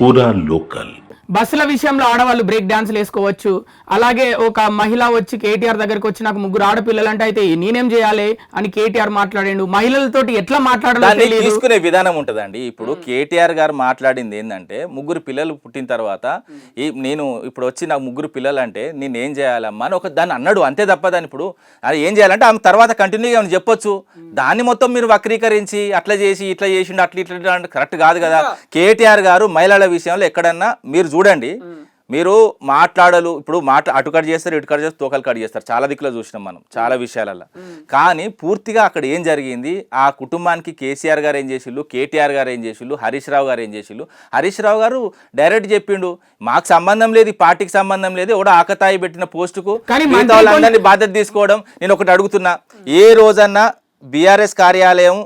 పూరా లోకల్. బస్సుల విషయంలో ఆడవాళ్ళు బ్రేక్ డాన్స్లు వేసుకోవచ్చు. అలాగే ఒక మహిళ వచ్చి కేటీఆర్ దగ్గరికి వచ్చి నాకు ముగ్గురు ఆడపిల్లలు అంటే అయితే నేనేం చేయాలి అని కేటీఆర్ మాట్లాడిండు. మహిళలతోటి ఎట్లా మాట్లాడాలి తీసుకునే విధానం ఉంటదండి. ఇప్పుడు కేటీఆర్ గారు మాట్లాడింది ఏంటంటే ముగ్గురు పిల్లలు పుట్టిన తర్వాత నేను ఇప్పుడు వచ్చి నాకు ముగ్గురు పిల్లలు అంటే నేను ఏం చేయాలమ్మా అని ఒక దాన్ని అన్నాడు అంతే తప్ప దాన్ని ఇప్పుడు అది ఏం చేయాలంటే ఆమె తర్వాత కంటిన్యూగా ఏమైనా చెప్పొచ్చు. దాన్ని మొత్తం మీరు వక్రీకరించి అట్లా చేసి ఇట్లా చేసిండు అట్లా ఇట్లా కరెక్ట్ కాదు కదా. కేటీఆర్ గారు మహిళల విషయంలో ఎక్కడన్నా మీరు చూడండి, మీరు మాట్లాడలు ఇప్పుడు అటు కట్ చేస్తారు ఇటు కట్ చేస్తారు తోకలు కట్ చేస్తారు చాలా దిక్కులో చూసినాం మనం చాలా విషయాలలో. కానీ పూర్తిగా అక్కడ ఏం జరిగింది, ఆ కుటుంబానికి కేసీఆర్ గారు ఏం చేసిళ్ళు, కేటీఆర్ గారు ఏం చేసిళ్ళు, హరీష్ రావు గారు ఏం చేసిళ్ళు. హరీష్ రావు గారు డైరెక్ట్ చెప్పిండు మాకు సంబంధం లేదు, పార్టీకి సంబంధం లేదు, ఎవడో ఆకతాయి పెట్టిన పోస్టుకు మిగతా వాళ్ళందరినీ బాధ్యత తీసుకోవడం. నేను ఒకటి అడుగుతున్నా, ఏ రోజన్నా బీఆర్ఎస్ కార్యాలయం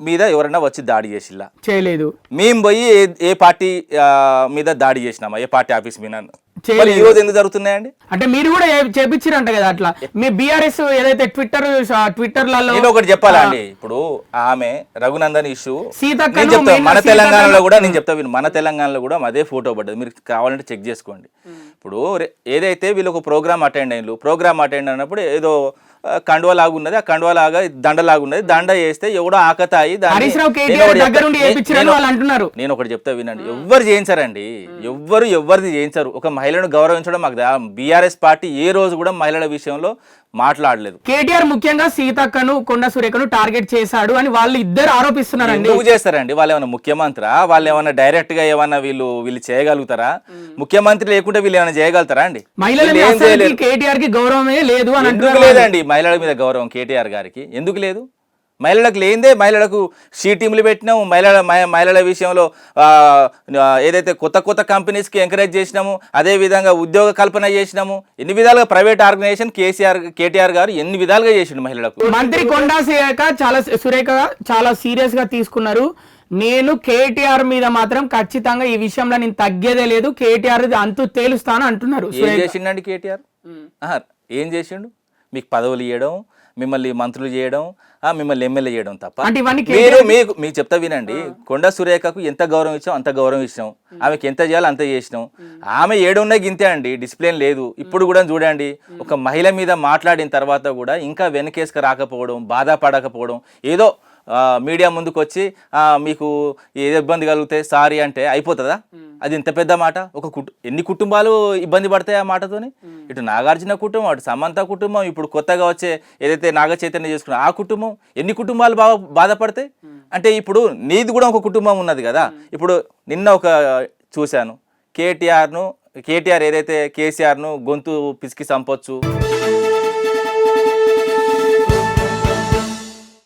మీద ఎవరన్నా వచ్చి దాడి చేసిల్లా? చేయలేదు. మేము పోయి ఏ పార్టీ మీద దాడి చేసినామా? ఏ పార్టీ ఆఫీస్ మీద? ఈ రోజు ఎందుకు జరుగుతున్నాయండి అంటే మీరు కూడా చేపించారంట కదా అట్లా. మీ బీఆర్ఎస్ ఏదైతే ట్విట్టర్లలో నేను ఒకటి చెప్పాలా అండి, ఇప్పుడు ఆమె రఘునందన్ ఇష్యూ మన తెలంగాణలో కూడా నేను చెప్తా విను, మన తెలంగాణలో కూడా అదే ఫోటో పడ్డది, మీరు కావాలంటే చెక్ చేసుకోండి. ఇప్పుడు ఏదైతే వీళ్ళు ఒక ప్రోగ్రామ్ అటెండ్ అయినప్పుడు ఏదో కండువా లాగున్నది, ఆ కండువా లాగా దండ లాగున్నది, దండ వేస్తే ఎవడో ఆకతాయి. నేను ఒకటి చెప్తా వినండి, ఎవ్వరు చేయించారండి, ఎవరిది చేయించారు. ఒక మహిళను గౌరవించడం మాకు బీఆర్ఎస్ పార్టీ ఏ రోజు కూడా మహిళల విషయంలో మాట్లాడలేదు. కేటీఆర్ ముఖ్యంగా సీతక్కను కొండ సురేఖను టార్గెట్ చేశాడు అని వాళ్ళు ఇద్దరు ఆరోపిస్తున్నారండి. ఎందుకు చేస్తారండి? వాళ్ళు ఏమైనా ముఖ్యమంత్రి? వాళ్ళు ఏమైనా డైరెక్ట్ గా ఏమన్నా వీళ్ళు చేయగలుగుతారా? ముఖ్యమంత్రి లేకుంటే వీళ్ళు ఏమైనా చేయగలుగుతారా అండి? కేటీఆర్ కి గౌరవమే లేదు అని ఎందుకు లేదండి? మహిళల మీద గౌరవం కేటీఆర్ గారికి ఎందుకు లేదు? మహిళలకు లేదే, మహిళలకు షీ టీంలు పెట్టినాము, మహిళల విషయంలో ఏదైతే కొత్త కంపెనీస్కి ఎంకరేజ్ చేసినాము, అదేవిధంగా ఉద్యోగ కల్పన చేసినాము, ఎన్ని విధాలుగా ప్రైవేట్ ఆర్గనైజేషన్ కేటీఆర్ గారు ఎన్ని విధాలుగా చేసిండు మహిళలకు. మంత్రి కొండా సురేఖ చాలా సీరియస్ గా తీసుకున్నారు. నేను కేటీఆర్ మీద మాత్రం ఖచ్చితంగా ఈ విషయంలో నేను తగ్గేదే లేదు, కేటీఆర్ అంతు తేలుస్తాను అంటున్నారు. ఏం చేసిండండి కేటీఆర్? ఏం చేసిండు? మీకు పదవులు ఇవ్వడం, మిమ్మల్ని మంత్రులు చేయడం, మిమ్మల్ని ఎమ్మెల్యే చేయడం తప్ప. మీకు చెప్తా వినండి, కొండా సురేఖకు ఎంత గౌరవం ఇచ్చాం అంత గౌరవం ఇచ్చినాం, ఆమెకి ఎంత చేయాలో అంత చేసినాం. ఆమె ఏడున్నా గింతే అండి, డిసిప్లిన్ లేదు. ఇప్పుడు కూడా చూడండి, ఒక మహిళ మీద మాట్లాడిన తర్వాత కూడా ఇంకా వెనకేసుకు రాకపోవడం, బాధపడకపోవడం, ఏదో మీడియా ముందుకు వచ్చి మీకు ఏదో ఇబ్బంది కలిగితే సారీ అంటే అయిపోతుందా? అది ఎంత పెద్ద మాట. ఎన్ని కుటుంబాలు ఇబ్బంది పడతాయి ఆ మాటతోని. ఇటు నాగార్జున కుటుంబం, అటు సమంత కుటుంబం, ఇప్పుడు కొత్తగా వచ్చే ఏదైతే నాగ చైతన్య చేసుకున్న ఆ కుటుంబం, ఎన్ని కుటుంబాలు బాధపడతాయి అంటే. ఇప్పుడు నీది కూడా ఒక కుటుంబం ఉన్నది కదా. ఇప్పుడు నిన్న ఒక చూశాను, కేటీఆర్ ఏదైతే కేసీఆర్ను గొంతు పిసికి చంపొచ్చు